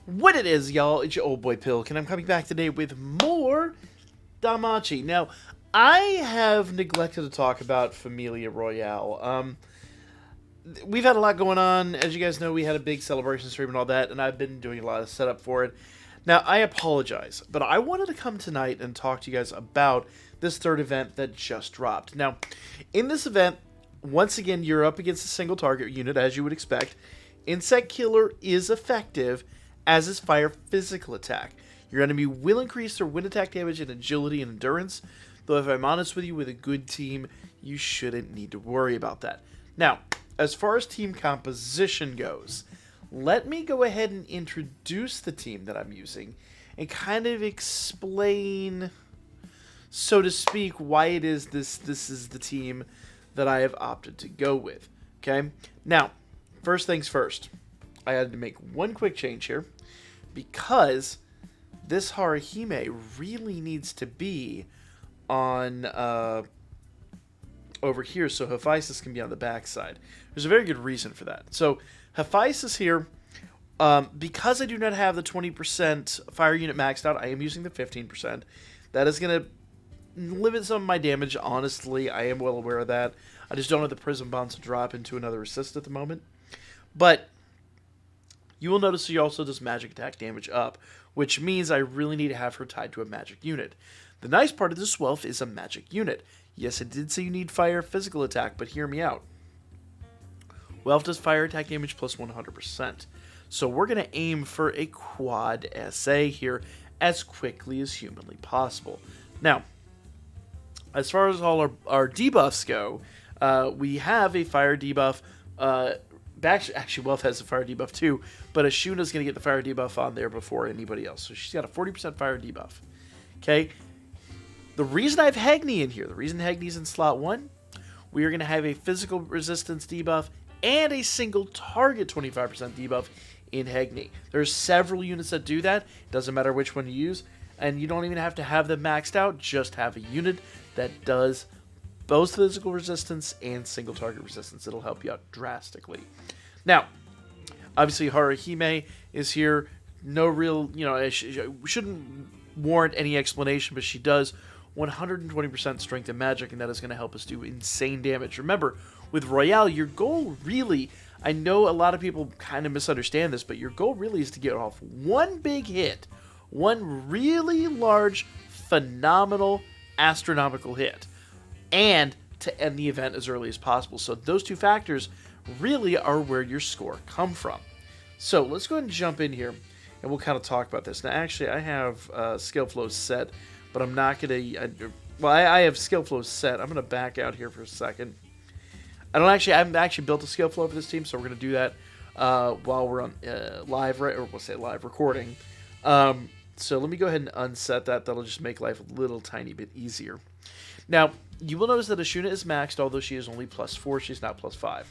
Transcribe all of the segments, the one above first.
What it is, y'all, it's your old boy Pilk, and I'm coming back today with more Damachi. Now, I have neglected to talk about Familia Royale. We've had a lot going on. As you guys know, we had a big celebration stream and all that, and I've been doing a lot of setup for it. Now, I apologize, but I wanted to come tonight and talk to you guys about this third event that just dropped. Now, in this event, once again, you're up against a single target unit, as you would expect. Insect Killer is effective, as is Fire Physical Attack. Your enemy will increase their wind attack damage and agility and endurance, though if I'm honest with you, with a good team, you shouldn't need to worry about that. Now, as far as team composition goes, let me go ahead and introduce the team that I'm using and kind of explain, so to speak, why it is this is the team that I have opted to go with. Okay? Now, first things first, I had to make one quick change here because this Haruhime really needs to be on over here so Hephaestus can be on the backside. There's a very good reason for that. So Hephaestus here, because I do not have the 20% fire unit maxed out, I am using the 15%. That is going to limit some of my damage, honestly. I am well aware of that. I just don't have the Prism Bonds to drop into another assist at the moment. But you will notice she also does magic attack damage up, which means I really need to have her tied to a magic unit. The nice part of this Welf is a magic unit. Yes, I did say you need fire physical attack, but hear me out. Welf does fire attack damage plus 100%. So we're going to aim for a quad SA here as quickly as humanly possible. Now, as far as all our debuffs go, we have a fire debuff. Actually, Welf has a fire debuff too, but Ashuna's going to get the fire debuff on there before anybody else. So she's got a 40% fire debuff. Okay? The reason I have Hegni in here, the reason Hegni's in slot 1, we are going to have a physical resistance debuff and a single target 25% debuff in Hegni. There's several units that do that. It doesn't matter which one you use, and you don't even have to have them maxed out. Just have a unit that does both physical resistance and single target resistance. It'll help you out drastically. Now, obviously Haruhime is here. No real, shouldn't warrant any explanation, but she does 120% strength and magic, and that is going to help us do insane damage. Remember, with Royale, your goal really, I know a lot of people kind of misunderstand this, but your goal really is to get off one big hit, one really large, phenomenal, astronomical hit, and to end the event as early as possible. So those two factors really are where your score come from. So let's go ahead and jump in here, and we'll kind of talk about this. Now, actually, I have skill flows set, but I'm not going to... I have skill flows set. I'm going to back out here for a second. I haven't actually built a skill flow for this team, so we're going to do that while we're on live, or we'll say live recording. So let me go ahead and unset that. That'll just make life a little tiny bit easier. Now, you will notice that Ashuna is maxed, although she is only +4. She's not +5.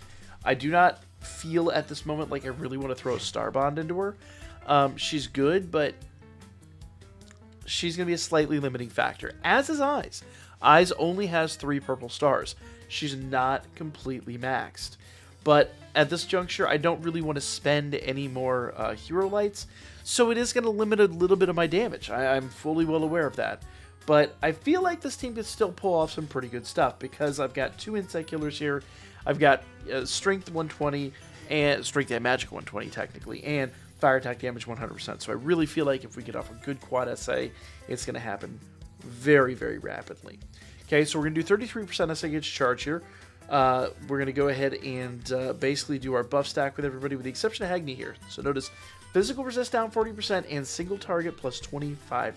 I do not feel at this moment like I really want to throw a Star Bond into her. She's good, but she's going to be a slightly limiting factor, as is Eyes. Eyes only has 3 purple stars. She's not completely maxed. But at this juncture, I don't really want to spend any more hero lights, so it is going to limit a little bit of my damage. I'm fully well aware of that. But I feel like this team could still pull off some pretty good stuff because I've got 2 insect killers here. I've got strength 120 and strength and magic 120 technically, and fire attack damage 100%. So I really feel like if we get off a good quad SA, it's going to happen very, very rapidly. Okay, so we're going to do 33% SA gauge charge here. We're going to go ahead and basically do our buff stack with everybody with the exception of Hegni here. So notice physical resist down 40% and single target plus 25%.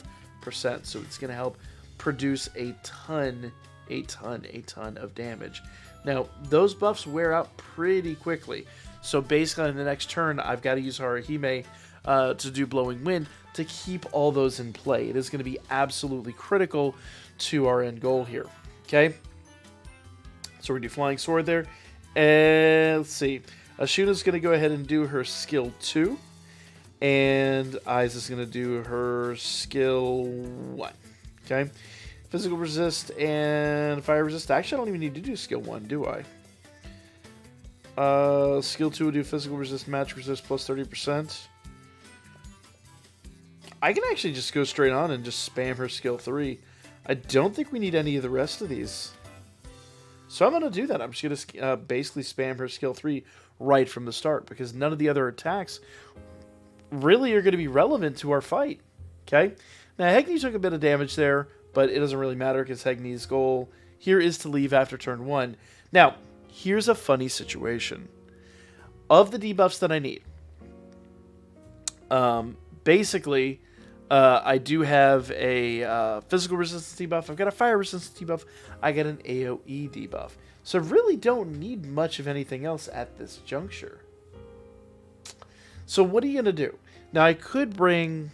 So it's going to help produce a ton of damage. Now, those buffs wear out pretty quickly. So basically on the next turn, I've got to use Haruhime to do Blowing Wind to keep all those in play. It is going to be absolutely critical to our end goal here. Okay? So we're going to do Flying Sword there. And let's see. Ashuna's going to go ahead and do her skill 2. And Eyes is going to do her skill 1. Okay? Physical resist and fire resist. Actually, I don't even need to do skill 1, do I? Skill 2 will do physical resist, magic resist plus 30%. I can actually just go straight on and just spam her skill 3. I don't think we need any of the rest of these. So I'm going to do that. I'm just going to basically spam her skill 3 right from the start, because none of the other attacks really are going to be relevant to our fight. Okay? Now, Hegni took a bit of damage there, but it doesn't really matter because Hegni's goal here is to leave after turn 1. Now, here's a funny situation. Of the debuffs that I need, basically, I do have a physical resistance debuff. I've got a fire resistance debuff. I got an AoE debuff. So I really don't need much of anything else at this juncture. So what are you going to do? Now, I could bring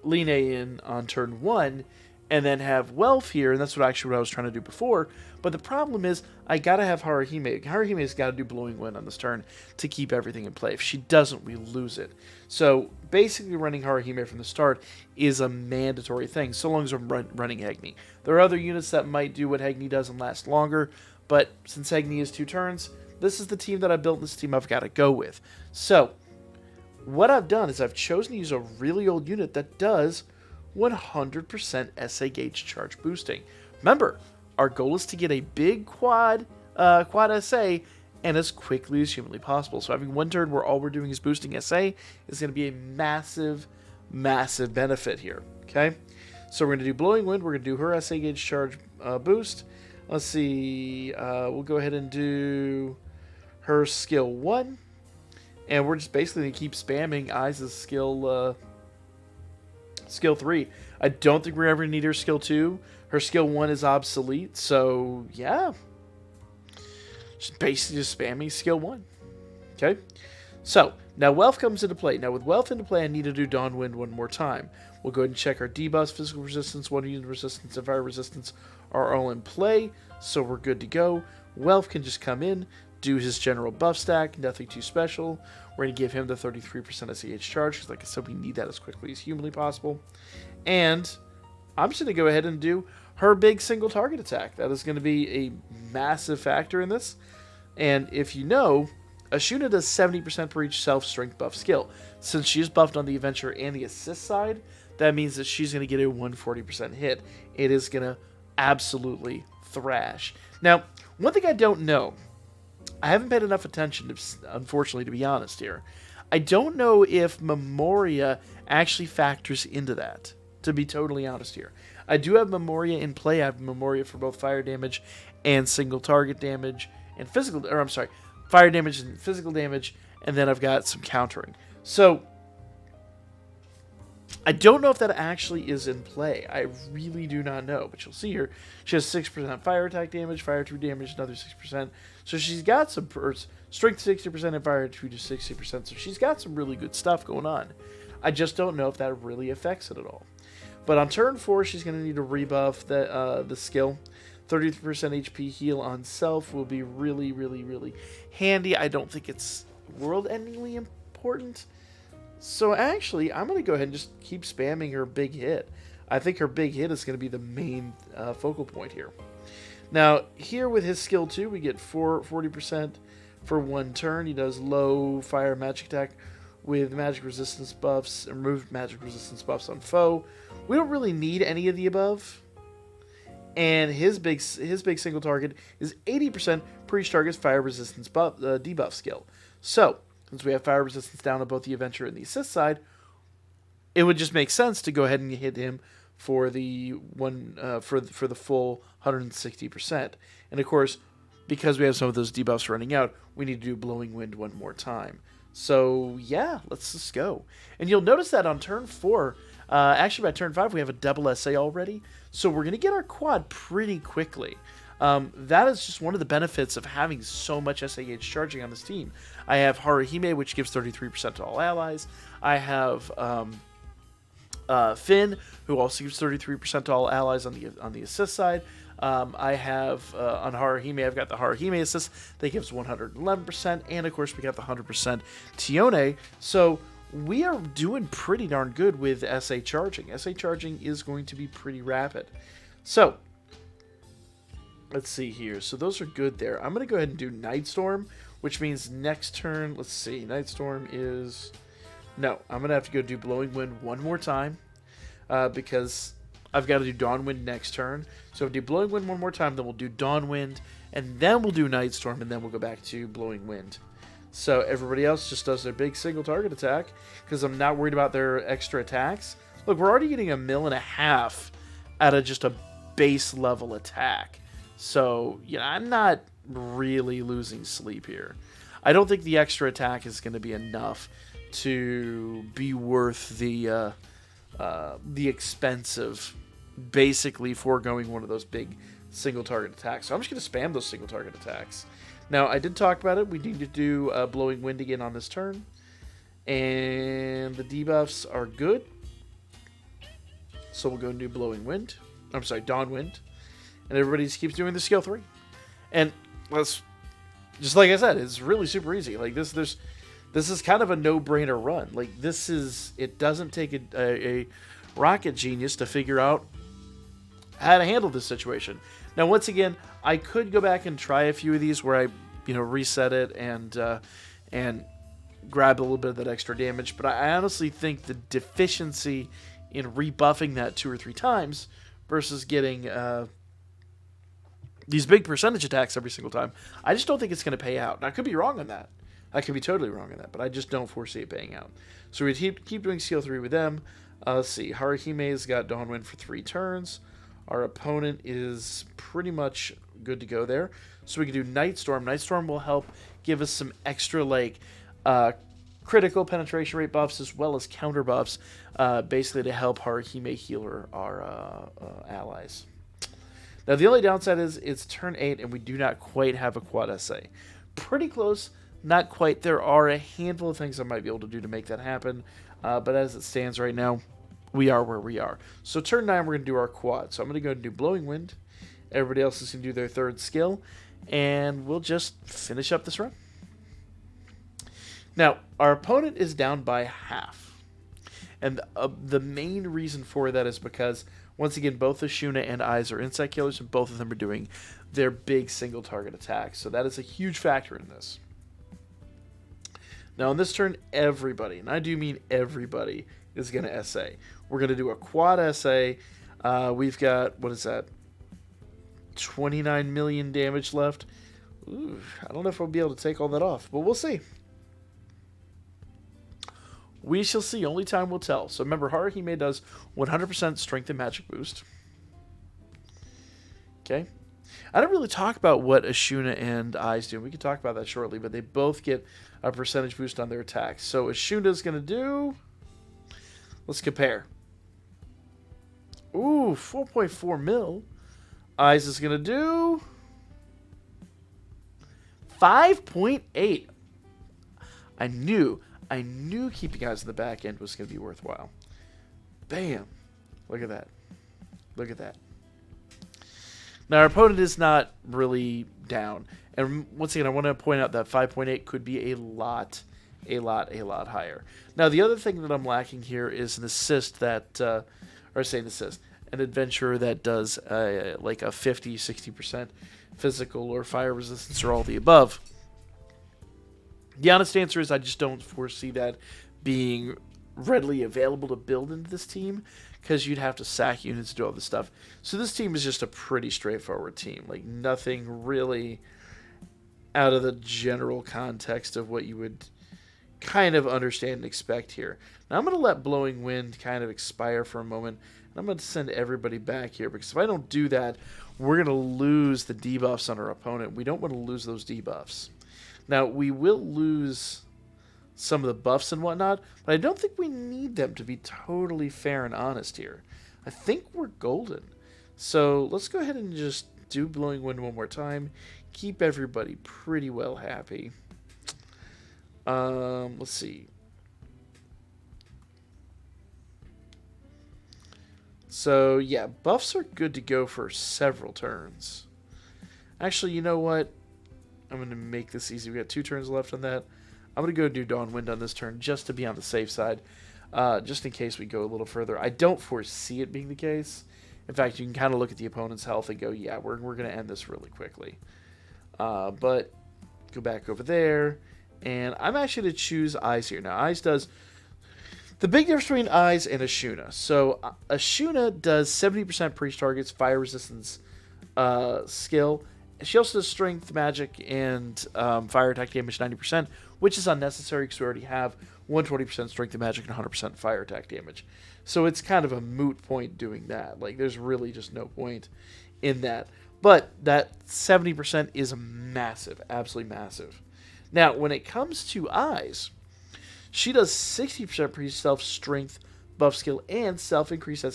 Line in on turn 1 and then have Welf here, and that's what I was trying to do before. But the problem is, I gotta have Haruhime. Haruhime's got to do Blowing Wind on this turn to keep everything in play. If she doesn't, we lose it. So basically, running Haruhime from the start is a mandatory thing, so long as I'm running Hegni. There are other units that might do what Hegni does and last longer, but since Hegni is 2 turns, this is the team that I built. This team I've got to go with. So what I've done is I've chosen to use a really old unit that does 100% SA gauge charge boosting. Remember, our goal is to get a big quad SA and as quickly as humanly possible. So having 1 turn where all we're doing is boosting SA is going to be a massive, massive benefit here. Okay, so we're going to do Blowing Wind. We're going to do her SA gauge charge boost. Let's see. We'll go ahead and do her skill 1, and we're just basically going to keep spamming Aiza's skill 3. I don't think we're ever going to need her skill 2. Her skill 1 is obsolete, so yeah. Just basically just spamming skill 1. Okay? So, now Welf comes into play. Now with Welf into play, I need to do Dawn Wind one more time. We'll go ahead and check our debuffs, physical resistance, 1 unit resistance, and fire resistance are all in play, so we're good to go. Welf can just come in, do his general buff stack, nothing too special. We're going to give him the 33% SEH charge, because like I said, we need that as quickly as humanly possible. And I'm just going to go ahead and do her big single target attack. That is going to be a massive factor in this. And if you know, Ashuna does 70% per each self-strength buff skill. Since she's buffed on the adventure and the assist side, that means that she's going to get a 140% hit. It is going to absolutely thrash. Now, one thing I don't know, I haven't paid enough attention, unfortunately, to be honest here. I don't know if Memoria actually factors into that, to be totally honest here. I do have Memoria in play. I have Memoria for both fire damage and single target damage and physical, or I'm sorry, fire damage and physical damage, and then I've got some countering. So I don't know if that actually is in play. I really do not know, but you'll see here, she has 6% fire attack damage, fire 2 damage, another 6%. So she's got some strength 60% and fire 2 to 60%. So she's got some really good stuff going on. I just don't know if that really affects it at all. But on turn 4, she's going to need to rebuff the skill. 33% HP heal on self will be really, really, really handy. I don't think it's world-endingly important. So actually, I'm going to go ahead and just keep spamming her big hit. I think her big hit is going to be the main focal point here. Now, here with his skill 2, we get 40% for 1 turn. He does low fire magic attack with magic resistance buffs, and remove magic resistance buffs on foe. We don't really need any of the above. And his big single target is 80% per each target's fire resistance debuff skill. So, since we have fire resistance down on both the adventure and the assist side, it would just make sense to go ahead and hit him for the for the full 160%. And of course, because we have some of those debuffs running out, we need to do Blowing Wind one more time. So yeah, let's just go. And you'll notice that on turn 4, actually by turn 5, we have a double SA already. So we're going to get our quad pretty quickly. That is just one of the benefits of having so much SAH charging on this team. I have Haruhime, which gives 33% to all allies. I have Finn, who also gives 33% to all allies on the assist side. I have on Haruhime, I've got the Haruhime assist that gives 111%, and of course we got the 100% Tione. So we are doing pretty darn good with SA charging. SA charging is going to be pretty rapid. So let's see here. So those are good there. I'm going to go ahead and do Nightstorm, which means next turn, let's see, Nightstorm is No, I'm going to have to go do Blowing Wind one more time because I've got to do Dawn Wind next turn. So if we do Blowing Wind one more time, then we'll do Dawn Wind, and then we'll do Night Storm, and then we'll go back to Blowing Wind. So everybody else just does their big single target attack because I'm not worried about their extra attacks. Look, we're already getting 1.5 million out of just a base level attack. So, yeah, I'm not really losing sleep here. I don't think the extra attack is going to be enough to be worth the expense of basically foregoing one of those big single target attacks. So I'm just going to spam those single target attacks. Now, I did talk about it. We need to do Blowing Wind again on this turn. And the debuffs are good. So we'll go and do Blowing Wind. I'm sorry, Dawn Wind. And everybody just keeps doing the skill 3. And let's, just like I said, it's really super easy. Like this is kind of a no-brainer run. Like it doesn't take a rocket genius to figure out how to handle this situation. Now, once again, I could go back and try a few of these where I, reset it and grab a little bit of that extra damage. But I honestly think the deficiency in rebuffing that 2 or 3 times versus getting these big percentage attacks every single time, I just don't think it's going to pay out. Now, I could be wrong on that. I could be totally wrong on that, but I just don't foresee it paying out. So we keep doing skill 3 with them. Let's see. Haruhime's got Dawn Wind for 3 turns. Our opponent is pretty much good to go there. So we can do Night Storm. Night Storm will help give us some extra, critical penetration rate buffs as well as counter buffs, basically to help Haruhime heal our allies. Now, the only downside is it's turn 8, and we do not quite have a quad SA. Pretty close, not quite. There are a handful of things I might be able to do to make that happen, but as it stands right now, we are where we are. So turn 9, we're going to do our quad. So I'm going to go and do Blowing Wind. Everybody else is going to do their 3rd skill, and we'll just finish up this run. Now, our opponent is down by half. And the main reason for that is because, once again, both Ashuna and Eyes are insect killers, and both of them are doing their big single target attacks. So that is a huge factor in this. Now, on this turn, everybody, and I do mean everybody, is going to SA. We're going to do a quad SA. We've got, what is that, 29 million damage left. Ooh, I don't know if I'll be able to take all that off, but we'll see. We shall see. Only time will tell. So remember, Haruhime does 100% strength and magic boost. Okay. I don't really talk about what Ashuna and Eyes do. We can talk about that shortly, but they both get a percentage boost on their attacks. So Ashuna's going to do... Let's compare. Ooh, 4.4 mil. Eyes is going to do 5.8. I knew keeping Eyes in the back end was going to be worthwhile. Bam. Look at that. Look at that. Now, our opponent is not really down. And once again, I want to point out that 5.8 could be a lot higher. Now, the other thing that I'm lacking here is an assist that, an adventurer that does like a 50, 60% physical or fire resistance or all the above. The honest answer is I just don't foresee that being readily available to build into this team because you'd have to sack units to do all this stuff. So this team is just a pretty straightforward team. Like nothing really out of the general context of what you would kind of understand and expect here. Now I'm going to let Blowing Wind kind of expire for a moment. And I'm going to send everybody back here because if I don't do that, we're going to lose the debuffs on our opponent. We don't want to lose those debuffs. Now, we will lose some of the buffs and whatnot, but I don't think we need them to be totally fair and honest here. I think we're golden. So let's go ahead and just do Blowing Wind one more time. Keep everybody pretty well happy. Let's see. So, yeah, buffs are good to go for several turns. Actually, you know what? I'm going to make this easy. We got 2 turns left on that. I'm going to go do Dawn Wind on this turn just to be on the safe side, just in case we go a little further. I don't foresee it being the case. In fact, you can kind of look at the opponent's health and go, yeah, we're going to end this really quickly. But go back over there, and I'm actually going to choose Eyes here. Now, Eyes does The big difference between Eyes and Ashuna. So Ashuna does 70% priest targets, fire resistance skill. She also does strength, magic, and fire attack damage 90%, which is unnecessary because we already have 120% strength and magic and 100% fire attack damage. So it's kind of a moot point doing that. Like, there's really just no point in that. But that 70% is massive, absolutely massive. Now, when it comes to Eyes, she does 60% priest self strength buff skill and self increase SA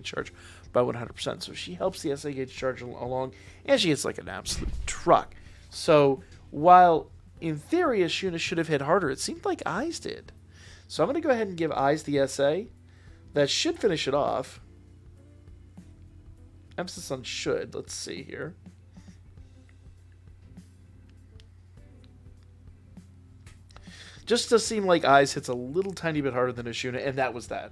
charge by 100%. So she helps the SA charge along, and she hits like an absolute truck. So while in theory Ashuna should have hit harder, it seemed like Eyes did. So I'm going to go ahead and give Eyes the SA. That should finish it off. Emphasis on should. Let's see here. Just does seem like Eyes hits a little tiny bit harder than Ashuna, and that was that.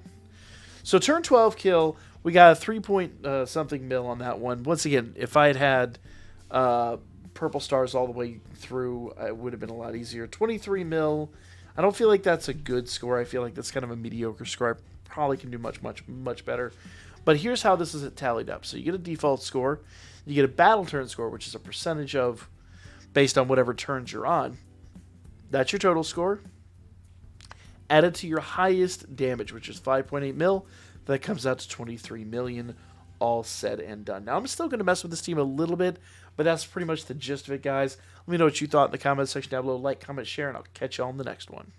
So turn 12 kill. We got a 3 point something mil on that one. Once again, if I had purple stars all the way through, it would have been a lot easier. 23 mil. I don't feel like that's a good score. I feel like that's kind of a mediocre score. I probably can do much better. But here's how this is tallied up. So you get a default score. You get a battle turn score, which is a percentage of based on whatever turns you're on. That's your total score. Added to your highest damage, which is 5.8 mil. That comes out to 23 million, all said and done. Now, I'm still going to mess with this team a little bit, but that's pretty much the gist of it, guys. Let me know what you thought in the comment section down below. Like, comment, share, and I'll catch you all in the next one.